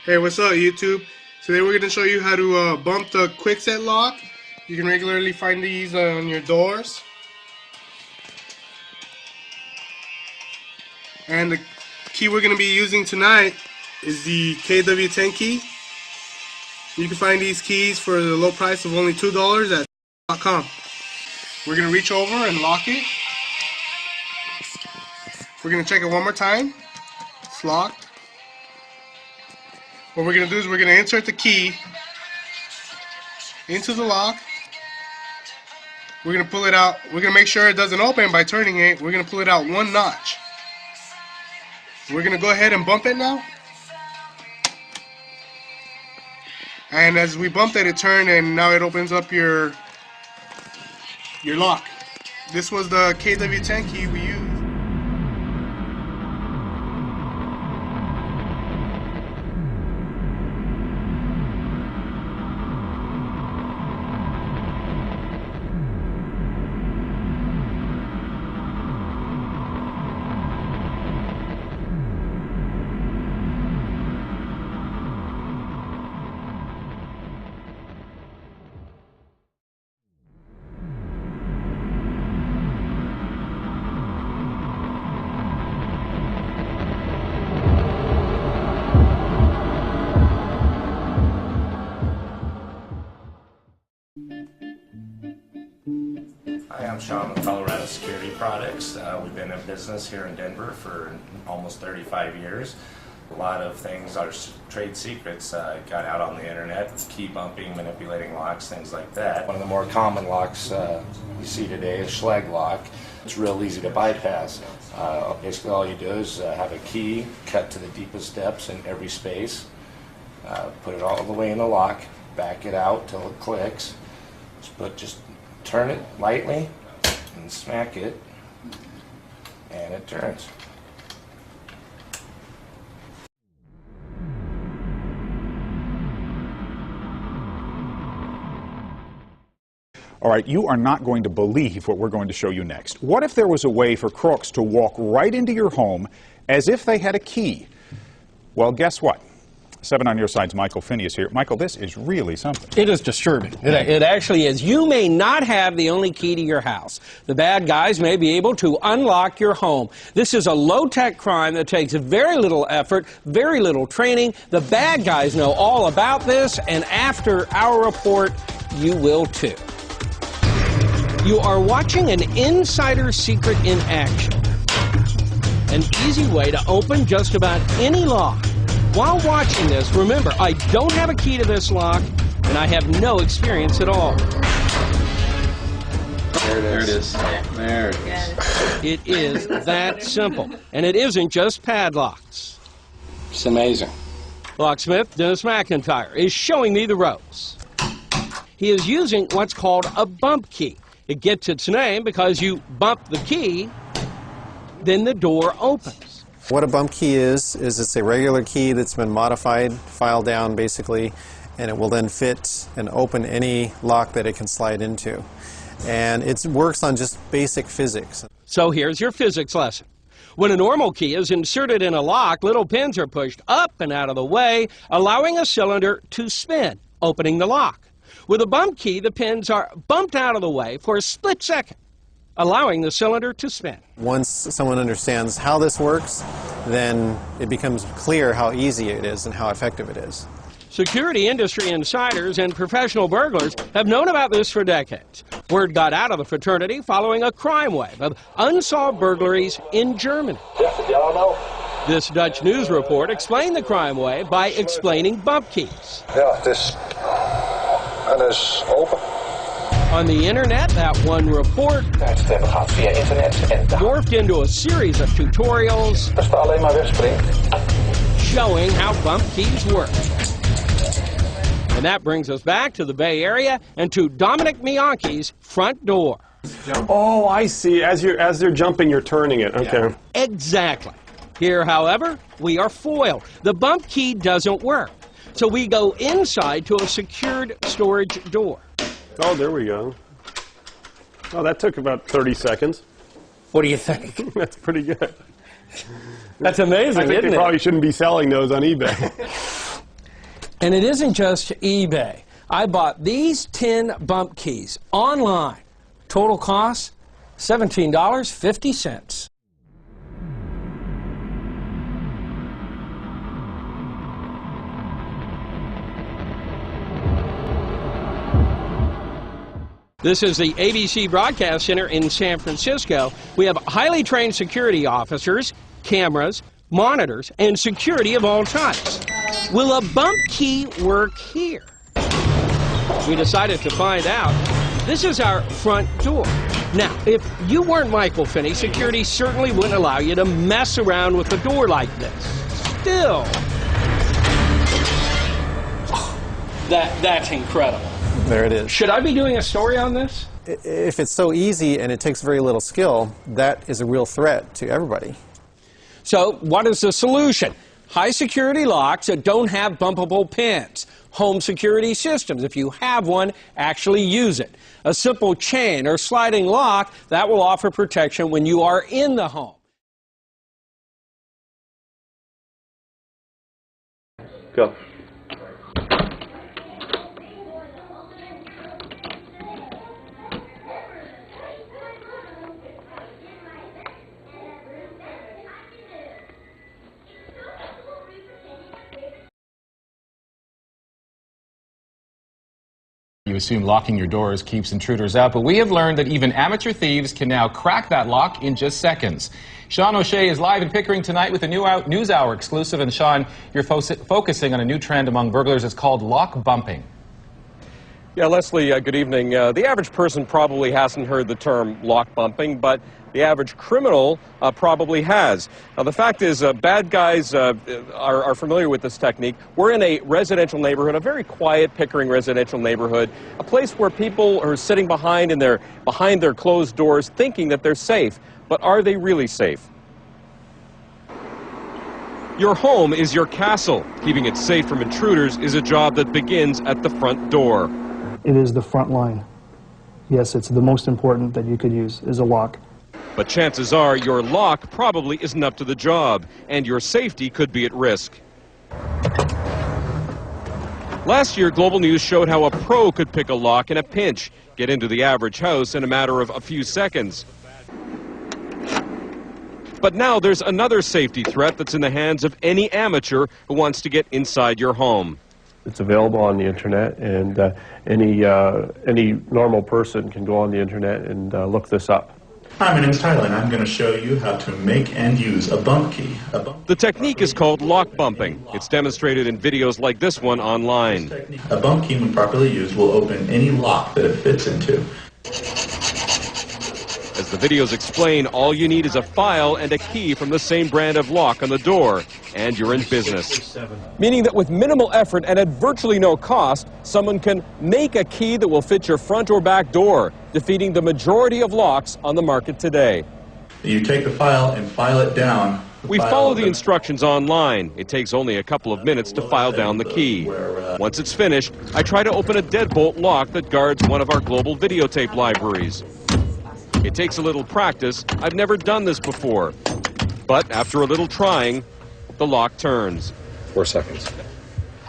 Hey, what's up YouTube? Today we're going to show you how to bump the quick set lock. You can regularly find these on your doors. And the key we're going to be using tonight is the KW10 key. You can find these keys for the low price of only $2 at .com. We're going to reach over and lock it. We're going to check it one more time. It's locked. What we're going to do is we're going to insert the key into the lock. We're going to pull it out. We're going to make sure it doesn't open by turning it. We're going to pull it out one notch. We're going to go ahead and bump it now. And as we bumped it, it turned and now it opens up your lock. This was the KW10 key we used. Hi, I'm Sean with Colorado Security Products. We've been in business here in Denver for almost 35 years. A lot of things, our trade secrets got out on the internet, key bumping, manipulating locks, things like that. One of the more common locks you see today is Schlag lock. It's real easy to bypass. Basically all you do is have a key cut to the deepest depths in every space, put it all the way in the lock, back it out till it clicks, just turn it lightly and smack it, and it turns. All right, you are not going to believe what we're going to show you next. What if there was a way for crooks to walk right into your home as if they had a key? Well, guess what? 7 on your side's Michael Finney is here. Michael, this is really something. It is disturbing. It actually is. You may not have the only key to your house. The bad guys may be able to unlock your home. This is a low-tech crime that takes very little effort, very little training. The bad guys know all about this, and after our report, you will too. You are watching an insider secret in action. An easy way to open just about any lock. While watching this, remember, I don't have a key to this lock, and I have no experience at all. There it is. There it is. It is that simple. And it isn't just padlocks. It's amazing. Locksmith Dennis McIntyre is showing me the ropes. He is using what's called a bump key. It gets its name because you bump the key, then the door opens. What a bump key is it's a regular key that's been modified, filed down basically, and it will then fit and open any lock that it can slide into. And it works on just basic physics. So here's your physics lesson. When a normal key is inserted in a lock, little pins are pushed up and out of the way, allowing a cylinder to spin, opening the lock. With a bump key, the pins are bumped out of the way for a split second, allowing the cylinder to spin. Once someone understands how this works, then it becomes clear how easy it is and how effective it is. Security industry insiders and professional burglars have known about this for decades. Word got out of the fraternity following a crime wave of unsolved burglaries in Germany. This Dutch news report explained the crime wave by explaining bump keys. On the internet, that one report morphed into a series of tutorials showing how bump keys work. And that brings us back to the Bay Area and to Dominic Mianki's front door. Oh, I see. As they're jumping, you're turning it. Okay. Yeah. Exactly. Here, however, we are foiled. The bump key doesn't work. So we go inside to a secured storage door. Oh, there we go. Oh, that took about 30 seconds. What do you think? That's pretty good. That's amazing, I think isn't they it? probably shouldn't be selling those on eBay. And it isn't just eBay. I bought these 10 bump keys online. Total cost, $17.50. This is the ABC Broadcast Center in San Francisco. We have highly trained security officers, cameras, monitors, and security of all types. Will a bump key work here? We decided to find out. This is our front door. Now, if you weren't Michael Finney, security certainly wouldn't allow you to mess around with the door like this. Still, that's incredible. There it is. Should I be doing a story on this? If it's so easy and it takes very little skill, that is a real threat to everybody. So what is the solution? High security locks that don't have bumpable pins. Home security systems. If you have one, actually use it. A simple chain or sliding lock that will offer protection when you are in the home. Go. You assume locking your doors keeps intruders out, but we have learned that even amateur thieves can now crack that lock in just seconds. Sean O'Shea is live in Pickering tonight with a new News Hour exclusive. And Sean, you're focusing on a new trend among burglars. It's called lock bumping. Yeah, Leslie, good evening. The average person probably hasn't heard the term lock bumping, but the average criminal probably has. Now, the fact is, bad guys are familiar with this technique. We're in a residential neighborhood, a very quiet Pickering residential neighborhood, a place where people are sitting behind their closed doors thinking that they're safe. But are they really safe? Your home is your castle. Keeping it safe from intruders is a job that begins at the front door. It is the front line. Yes, it's the most important that you could use is a lock. But chances are your lock probably isn't up to the job, and your safety could be at risk. Last year, Global News showed how a pro could pick a lock in a pinch, get into the average house in a matter of a few seconds. But now there's another safety threat that's in the hands of any amateur who wants to get inside your home. It's available on the internet, and any normal person can go on the internet and look this up. Hi, my name is Tyler, and I'm going to show you how to make and use a bump key. The technique is called lock bumping. It's demonstrated in videos like this one online. A bump key, when properly used, will open any lock that it fits into. As the videos explain, all you need is a file and a key from the same brand of lock on the door, and you're in business. Meaning that with minimal effort and at virtually no cost, someone can make a key that will fit your front or back door, defeating the majority of locks on the market today. You take the file and file it down. We follow the instructions online. It takes only a couple of minutes to file down the key. Once it's finished, I try to open a deadbolt lock that guards one of our global videotape libraries. It takes a little practice. I've never done this before. But after a little trying, the lock turns. 4 seconds.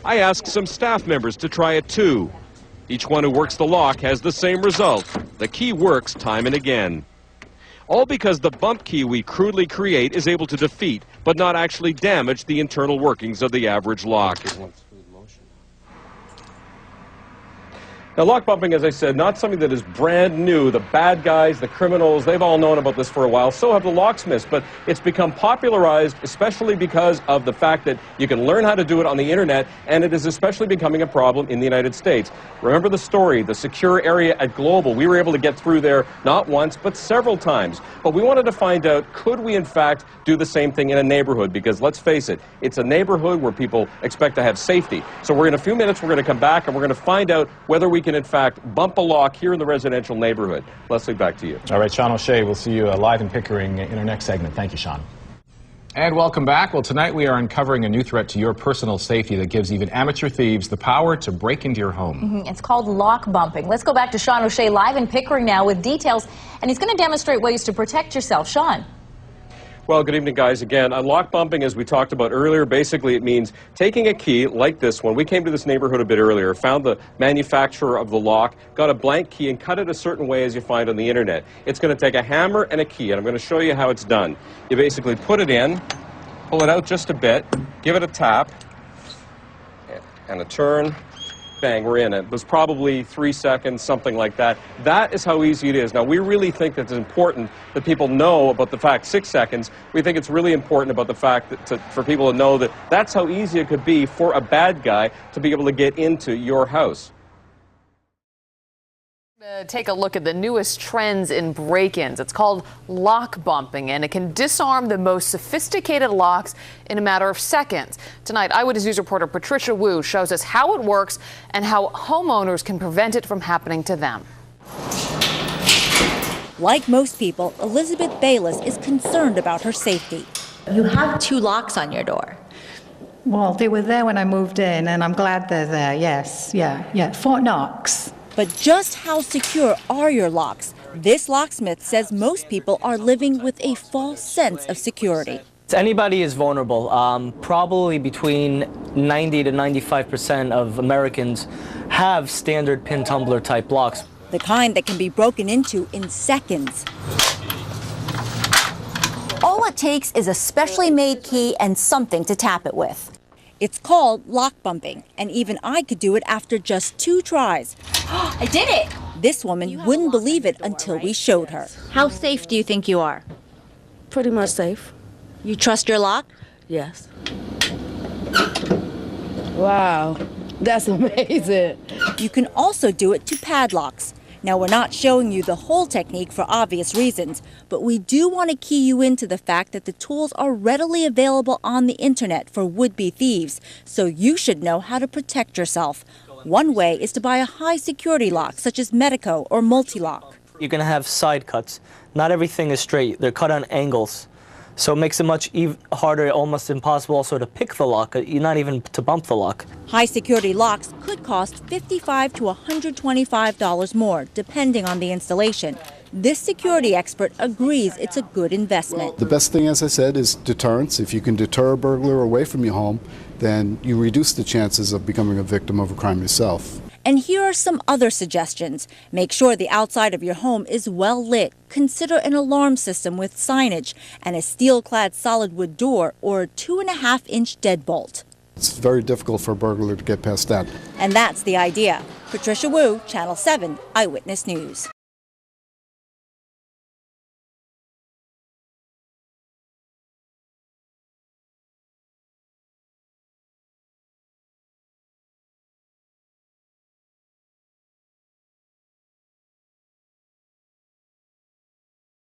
I ask some staff members to try it too. Each one who works the lock has the same result. The key works time and again. All because the bump key we crudely create is able to defeat, but not actually damage, the internal workings of the average lock. Now, lock bumping, as I said, not something that is brand new. The bad guys, the criminals, they've all known about this for a while. So have the locksmiths. But it's become popularized, especially because of the fact that you can learn how to do it on the internet, and it is especially becoming a problem in the United States. Remember the story, the secure area at Global. We were able to get through there not once, but several times. But we wanted to find out, could we in fact do the same thing in a neighborhood? Because let's face it, it's a neighborhood where people expect to have safety. So in a few minutes, we're going to come back and we're going to find out whether we can in fact bump a lock here in the residential neighborhood. Leslie, back to you. All right, Sean O'Shea, we'll see you live in Pickering in our next segment. Thank you, Sean. And welcome back. Well, tonight we are uncovering a new threat to your personal safety that gives even amateur thieves the power to break into your home. It's called lock bumping. Let's go back to Sean O'Shea live in Pickering now with details, and he's going to demonstrate ways to protect yourself. Sean. Well, good evening, guys. Again, lock bumping, as we talked about earlier, basically it means taking a key like this one. We came to this neighborhood a bit earlier, found the manufacturer of the lock, got a blank key, and cut it a certain way as you find on the internet. It's going to take a hammer and a key, and I'm going to show you how it's done. You basically put it in, pull it out just a bit, give it a tap, and a turn. Bang, we're in it. It was probably 3 seconds, something like that. That is how easy it is. Now, we really think that it's important that people know about the fact 6 seconds. We think it's really important about the fact that for people to know that that's how easy it could be for a bad guy to be able to get into your house. Take a look at the newest trends in break-ins. It's called lock bumping, and it can disarm the most sophisticated locks in a matter of seconds. Tonight, Eyewitness News reporter Patricia Wu shows us how it works and how homeowners can prevent it from happening to them. Like most people, Elizabeth Bayless is concerned about her safety. You have 2 locks on your door. Well, they were there when I moved in, and I'm glad they're there, yes. Yeah, 4 knocks. But just how secure are your locks? This locksmith says most people are living with a false sense of security. Anybody is vulnerable. Probably between 90 to 95% of Americans have standard pin tumbler type locks. The kind that can be broken into in seconds. All it takes is a specially made key and something to tap it with. It's called lock bumping, and even I could do it after just 2 tries. I did it! This woman wouldn't believe it until we showed her. How safe do you think you are? Pretty much safe. You trust your lock? Yes. Wow, that's amazing. You can also do it to padlocks. Now, we're not showing you the whole technique for obvious reasons, but we do want to key you into the fact that the tools are readily available on the internet for would-be thieves, so you should know how to protect yourself. One way is to buy a high-security lock, such as Medico or Multi-Lock. You're going to have side cuts. Not everything is straight. They're cut on angles. So it makes it much harder, almost impossible also to pick the lock, not even to bump the lock. High-security locks could cost $55 to $125 more, depending on the installation. This security expert agrees it's a good investment. The best thing, as I said, is deterrence. If you can deter a burglar away from your home, then you reduce the chances of becoming a victim of a crime yourself. And here are some other suggestions. Make sure the outside of your home is well lit. Consider an alarm system with signage and a steel-clad solid wood door or a 2.5-inch deadbolt. It's very difficult for a burglar to get past that. And that's the idea. Patricia Wu, Channel 7 Eyewitness News.